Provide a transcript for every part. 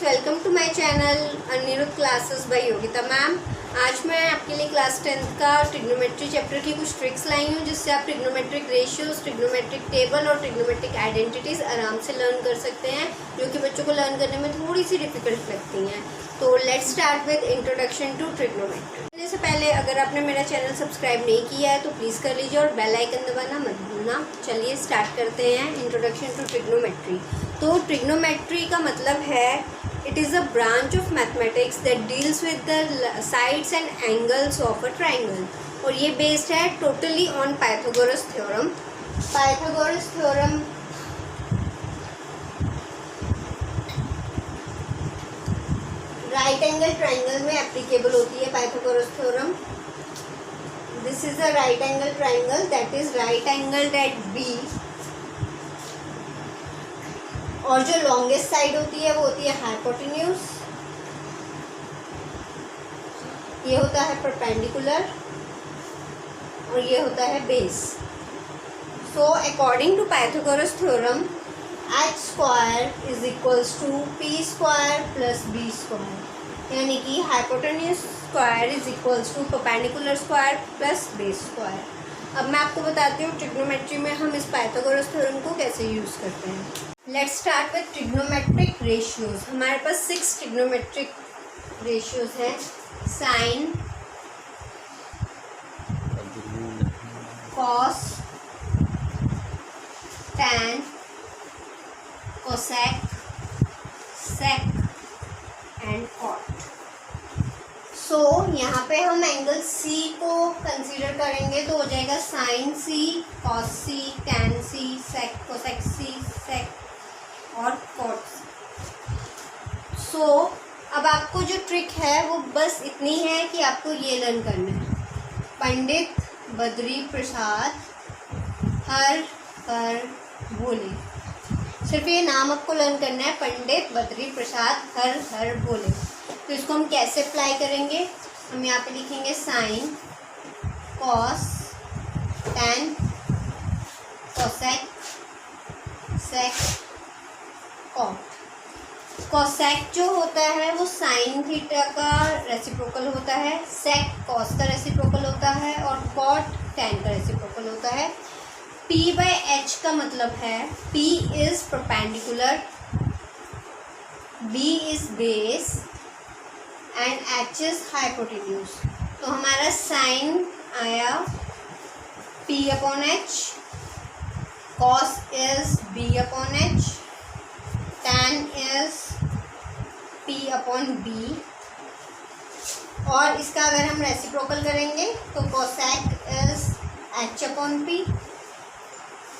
Friends, welcome to my channel Aniruddh classes by Yogita ma'am. आज मैं आपके लिए क्लास 10th का ट्रिग्नोमेट्री चैप्टर की कुछ ट्रिक्स लाई हूँ जिससे आप ट्रिग्नोमेट्रिक रेशियोज, ट्रिग्नोमेट्रिक टेबल और ट्रिग्नोमेट्रिक आइडेंटिटीज़ आराम से लर्न कर सकते हैं, जो कि बच्चों को लर्न करने में थोड़ी सी डिफिकल्ट लगती हैं। तो let's start with introduction to trigonometry. से पहले अगर आपने मेरा चैनल सब्सक्राइब नहीं किया है तो प्लीज़ कर लीजिए और बेल आइकन दबाना मत भूलना। चलिए स्टार्ट करते हैं इंट्रोडक्शन टू ट्रिग्नोमेट्री। तो ट्रिग्नोमेट्री का मतलब है it is a branch of mathematics that deals with the sides and angles of a triangle, और ये बेस्ड है totally on Pythagoras theorem. Pythagoras theorem right angle triangle में एप्लीकेबल होती है। Pythagoras theorem, this is a right angle triangle that is right angled at B, और जो longest side होती है वो होती है हाइपोटेन्यूज, ये होता है परपेंडिकुलर, और ये होता है base. So according to Pythagoras theorem H square is equals to P square plus B square, यानी कि hypotenuse square is equals to perpendicular square plus base square. अब मैं आपको बताती हूँ ट्रिग्नोमेट्री में हम इस पाइथागोरस थ्योरम को कैसे यूज़ करते हैं। Let's start with trigonometric ratios. हमारे पास 6 ट्रिग्नोमेट्रिक रेशियोज हैं। Sine, cos, tan, cosec, sec and cot. So यहाँ पे हम एंगल सी को कंसीडर करेंगे तो हो जाएगा साइन सी, कॉस सी, टैन सी, सेक, कोसेक सी, सेक और कॉट सी। सो अब आपको जो ट्रिक है वो बस इतनी है कि आपको ये लर्न करना है। पंडित बद्री प्रसाद हर हर भोले, सिर्फ ये नाम आपको लर्न करना है, पंडित बद्री प्रसाद हर हर भोले। तो इसको हम कैसे अप्लाई करेंगे, हम यहाँ पे लिखेंगे साइन, कॉस, टैन, कोसेक, सेक, कॉट। कोसेक जो होता है वो साइन थीटा का रेसिप्रोकल होता है, सेक कॉस का रेसिप्रोकल होता है, और कॉट टैन का रेसिप्रोकल होता है। P बाई एच का मतलब है P is perpendicular, B is base and H is hypotenuse. तो हमारा साइन आया P upon H, cos is B upon H, tan is P upon B, और इसका अगर हम रेसिप्रोकल करेंगे तो cosec is H upon P,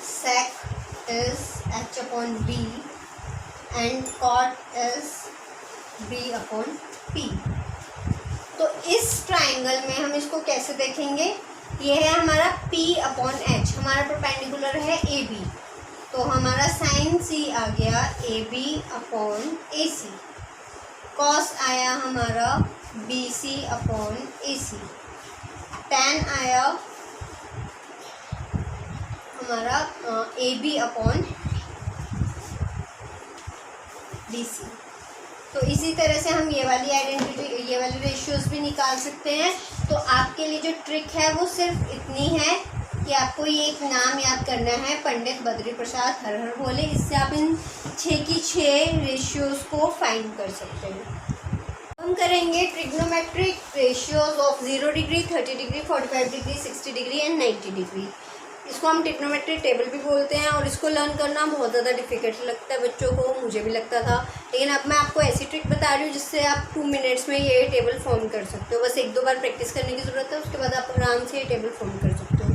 sec is h upon b and cot is b upon p। तो इस triangle में हम इसको कैसे देखेंगे, ये है हमारा p अपॉन एच, हमारा परपेंडिकुलर है ए बी, तो हमारा साइन सी आ गया A B upon A C, cos आया हमारा B C upon A C, tan आया हमारा A B upon D C. तो इसी तरह से हम ये वाली आइडेंटिटी, ये वाली रेशियोज भी निकाल सकते हैं। तो आपके लिए जो ट्रिक है वो सिर्फ इतनी है कि आपको ये एक नाम याद करना है, पंडित बद्री प्रसाद हर हर भोले। इससे आप इन 6 की 6 रेशियोज को फाइंड कर सकते हैं। हम करेंगे trigonometric ratios of 0 degree, 30 degree, 45 degree, 60 degree and 90 degree. इसको हम ट्रिग्नोमेट्री टेबल भी बोलते हैं, और इसको लर्न करना बहुत ज़्यादा डिफिकल्ट लगता है बच्चों को, मुझे भी लगता था। लेकिन अब मैं आपको ऐसी ट्रिक बता रही हूँ जिससे आप 2 मिनट्स में ये टेबल फॉर्म कर सकते हो। बस 1-2 बार प्रैक्टिस करने की ज़रूरत है, उसके बाद आप आराम से ये टेबल फॉर्म कर सकते हो।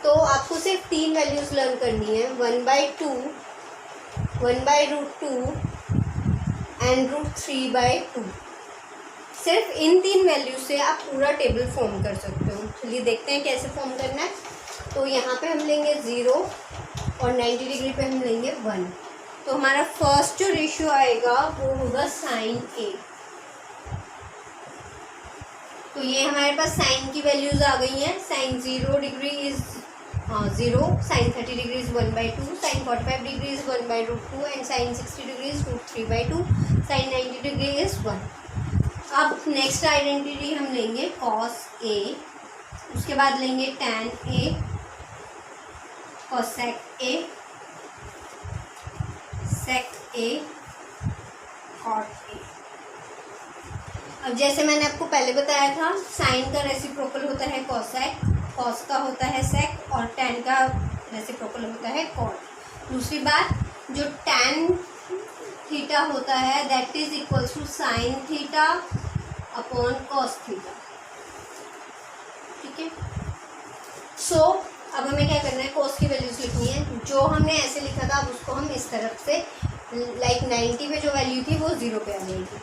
तो आपको सिर्फ 3 वैल्यूज़ लर्न करनी है, 1/2, 1/√2 एंड √3/2। सिर्फ इन 3 वैल्यू से आप पूरा टेबल फॉर्म कर सकते हो। चलिए देखते हैं कैसे फॉर्म करना है। तो यहाँ पे हम लेंगे 0 और 90 डिग्री पे हम लेंगे 1। तो हमारा फर्स्ट जो रेशियो आएगा वो होगा साइन ए। तो ये हमारे पास साइन की वैल्यूज आ गई हैं। Sine 0 degree is 0, sine 30 degree is 1/2, sine 45 degree is 1/√2 and sine 60 degree is √3/2, sine 90 degree is 1। अब नेक्स्ट आइडेंटिटी हम लेंगे कॉस ए, उसके बाद लेंगे tan A, cosec A, sec A, cot A. अब जैसे मैंने आपको पहले बताया था, साइन का रेसिप्रोकल होता है कोसेक, कॉस का होता है सेक और टैन का रेसिप्रोकल होता है कॉट। दूसरी बात, जो टैन थीटा होता है that is equals to sine theta upon cos theta. ठीक है, सो अब हमें क्या करना है, कॉस की वैल्यूज लिखनी है। जो हमने ऐसे लिखा था अब उसको हम इस तरफ से लाइक 90 पे जो वैल्यू थी वो 0 पे आ जाएगी,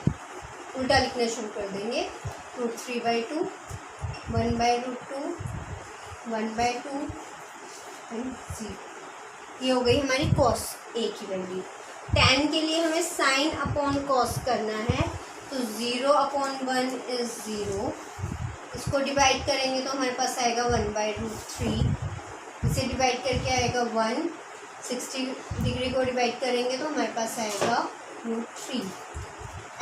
उल्टा लिखना शुरू कर देंगे। √3/2, 1/√2, 1/2 एंड 0। ये हो गई हमारी कॉस ए की वैल्यू। टैन के लिए हमें साइन अपॉन कॉस करना है, तो 0/1 इज 0। इसको डिवाइड करेंगे तो हमारे पास आएगा 1/√3। इसे डिवाइड करके आएगा 1। 60 डिग्री को डिवाइड करेंगे तो हमारे पास आएगा √3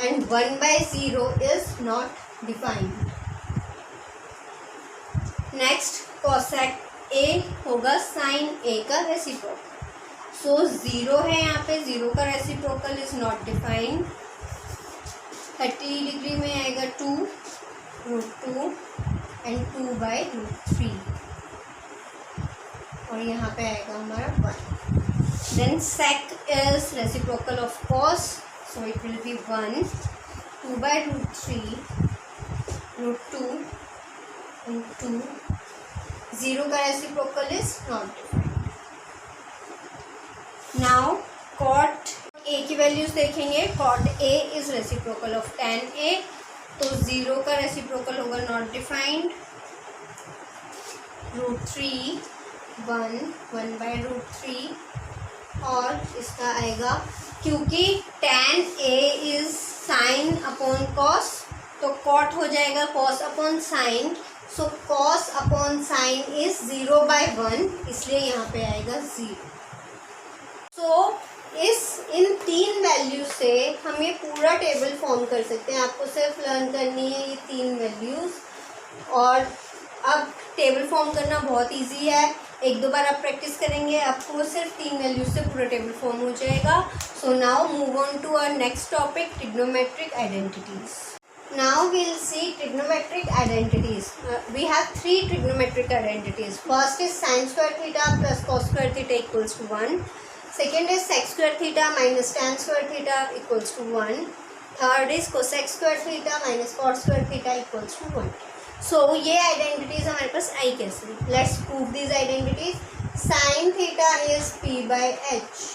and 1/0 is not defined. Next cosec ए होगा साइन ए का रेसिप्रोकल। सो 0 है यहाँ पे, 0 का reciprocal is not defined. 30 degree में आएगा 2√2 एंड 2/√3 और यहाँ पे आएगा हमारा 1। Then sec is reciprocal of cos, so it will be 1, 2/√3, √2 and 2। 0 का reciprocal is not defined. Now cot A की वैल्यूज देखेंगे। Cot A is reciprocal of tan A, तो 0 का रेसिप्रोकल होगा नॉट डिफाइंड। √3, 1/√3 और इसका आएगा, क्योंकि tan A is sine upon cos तो कॉट हो जाएगा cos upon sine. So cos upon sine is 0/1, इसलिए यहाँ पे आएगा 0। सो इन 3 वैल्यू से हम ये पूरा टेबल फॉर्म कर सकते हैं। आपको सिर्फ लर्न करनी है ये 3 वैल्यूज़, और अब टेबल फॉर्म करना बहुत इजी है। 1-2 बार आप प्रैक्टिस करेंगे, आपको सिर्फ 3 वैल्यूज से पूरा टेबल फॉर्म हो जाएगा। So now move on to our next topic, trigonometric identities. Now we'll see trigonometric identities. We have 3 trigonometric identities. First is sin square theta plus cos square theta equals to 1. Second is sec square theta minus tan square theta equals to 1. Third is cosec square theta minus cot square theta equals to 1. So ये identities हमारे पास आई कैसे? Let's prove these identities. Sin theta is p by h.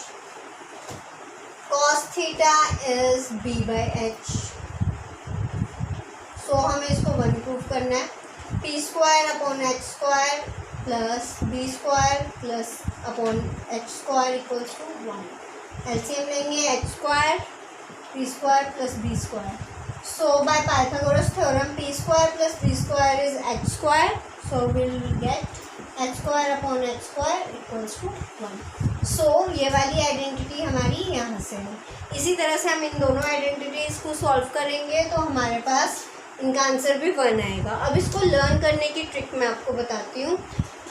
Cos theta is b by h. सो हमें इसको 1 prove करना है। P square upon H square plus B square plus upon H square equals to 1। LCM लेंगे H square P square plus B square. So by Pythagoras theorem P square plus B square is H square, so will get H square upon H square equals to 1। सो ये वाली identity हमारी यहाँ से है। इसी तरह से हम इन दोनों आइडेंटिटीज़ को सॉल्व करेंगे तो हमारे पास इनका आंसर भी 1 आएगा। अब इसको लर्न करने की ट्रिक मैं आपको बताती हूँ।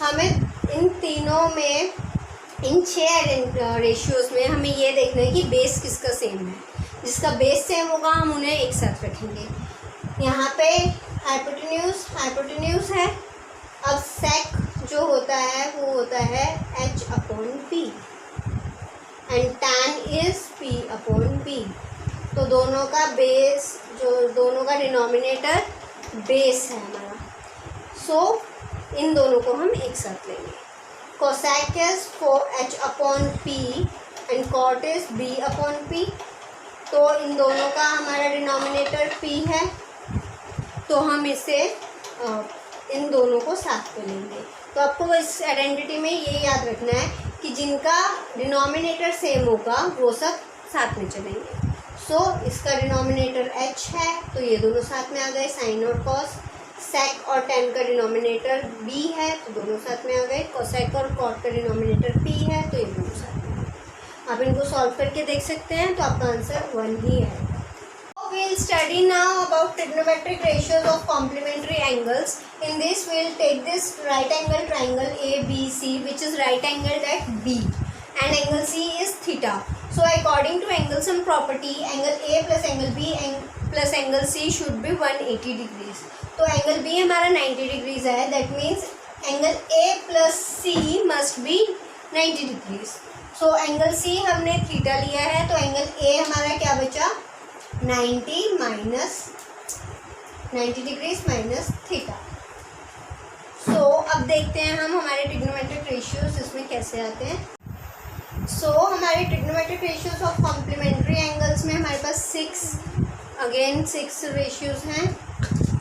हमें इन तीनों में, इन 6 रेशियोज़ में हमें ये देखना है कि बेस किसका सेम है। जिसका बेस सेम होगा हम उन्हें एक साथ रखेंगे। यहाँ पे हाइपोटेन्यूज है। अब सेक जो होता है वो होता है h upon p and tan is p upon p। तो दोनों का बेस, जो दोनों का डिनोमिनेटर बेस है हमारा। सो इन दोनों को हम एक साथ लेंगे। Cosec is h upon p and cot is b upon p। तो इन दोनों का हमारा डिनोमिनेटर p है, तो हम इसे इन दोनों को साथ में लेंगे। तो आपको इस आइडेंटिटी में ये याद रखना है कि जिनका डिनोमिनेटर सेम होगा वो सब साथ में चलेंगे। सो इसका डिनोमिनेटर h है तो ये दोनों साथ में आ गए, साइन और कॉस। सेक और टेन का डिनोमिनेटर b है तो दोनों साथ में आ गए। कोसेक और कॉट का डिनोमिनेटर p है तो ये दोनों साथ में आ गए। आप इनको सॉल्व करके देख सकते हैं तो आपका आंसर 1 ही है। study now about trigonometric ratios of complementary angles. In this we will take this right angle triangle ABC, which is right angled at B, and angle C is theta. So according to angle sum property, angle A plus angle B plus angle C should be 180 degrees. तो angle B हमारा 90 degrees है, that means angle A plus C must be 90 degrees. So angle C हमने theta लिया है, तो angle A हमारा क्या बचा, 90 degrees माइनस थीटा. सो अब देखते हैं हम हमारे ट्रिग्नोमेट्रिक रेशियोज इसमें कैसे आते हैं. सो हमारे trigonometric ratios of complementary angles में हमारे पास 6 रेशियोज हैं.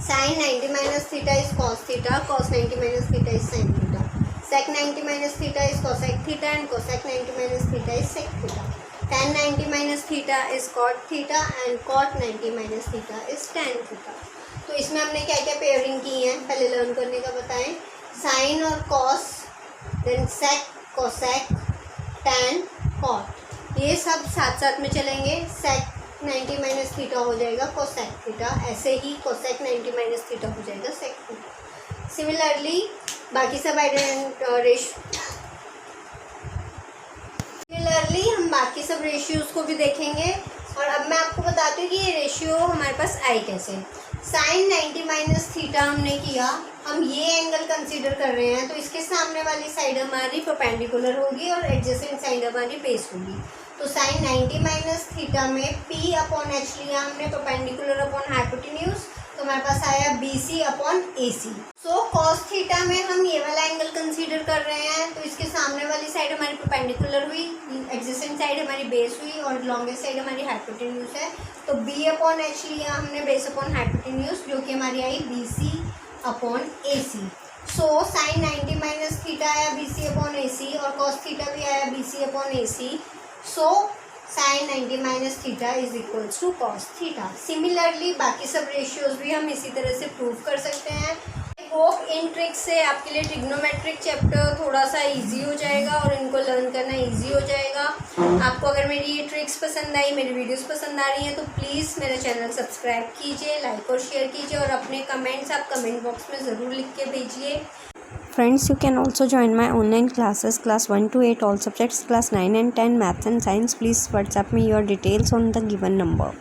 Sine 90 minus theta is cos theta, cos 90 minus theta is sine theta, sec 90 minus theta is cosec theta, and cosec 90 minus theta is sec theta. tan 90 minus theta is cot theta, and cot 90 minus theta is tan theta. तो इसमें हमने क्या क्या pairing की है पहले learn करने का बताएं. साइन और cos, then sec cosec tan cot, ये सब साथ साथ में चलेंगे. सेक 90 माइनस थीटा हो जाएगा कोसेक थीटा, ऐसे ही कोसेक 90 माइनस थीटा हो जाएगा सेक थीटा. सिमिलरली बाकी सब हम बाकी सब रेशियोज़ को भी देखेंगे. और अब मैं आपको बताती हूँ कि ये रेशियो हमारे पास आई कैसे. साइन 90 माइनस थीटा हमने किया, हम ये एंगल कंसीडर कर रहे हैं, तो इसके सामने वाली साइड हमारी परपेंडिकुलर होगी और एडजेसेंट साइड हमारी बेस होगी. तो साइन 90 माइनस थीटा में P अपॉन एच लिया हमने परपेंडिकुलर अपॉन हाइपोटेन्यूज, तो हमारे पास आया BC upon AC. So cos theta में हम ये वाला एंगल कंसीडर कर रहे हैं, तो इसके सामने वाली साइड हमारी परपेंडिकुलर हुई, एडजेसेंट साइड हमारी बेस हुई और लॉन्गेस्ट साइड हमारी हाइपोटेन्यूज है. तो B अपॉन एच लिया हमने बेस अपॉन हाइपोटेन्यूज, जो कि हमारी आई BC upon AC. So sine 90 minus theta आया BC अपॉन AC और कॉस थीटा भी आया BC upon AC. So sine 90 minus theta is equals to cos theta. Similarly बाकी सब रेशियोज भी हम इसी तरह से प्रूव कर सकते हैं. आई होप इन ट्रिक्स से आपके लिए ट्रिग्नोमेट्रिक चैप्टर थोड़ा सा इजी हो जाएगा और इनको लर्न करना इजी हो जाएगा. आपको अगर मेरी ये ट्रिक्स पसंद आई, मेरी वीडियोस पसंद आ रही हैं, तो प्लीज़ मेरा चैनल सब्सक्राइब कीजिए, लाइक और शेयर कीजिए, और अपने कमेंट्स आप कमेंट बॉक्स में ज़रूर लिख के भेजिए. Friends, you can also join my online classes, class 1 to 8, all subjects, class 9 and 10, maths and science. Please WhatsApp me your details on the given number.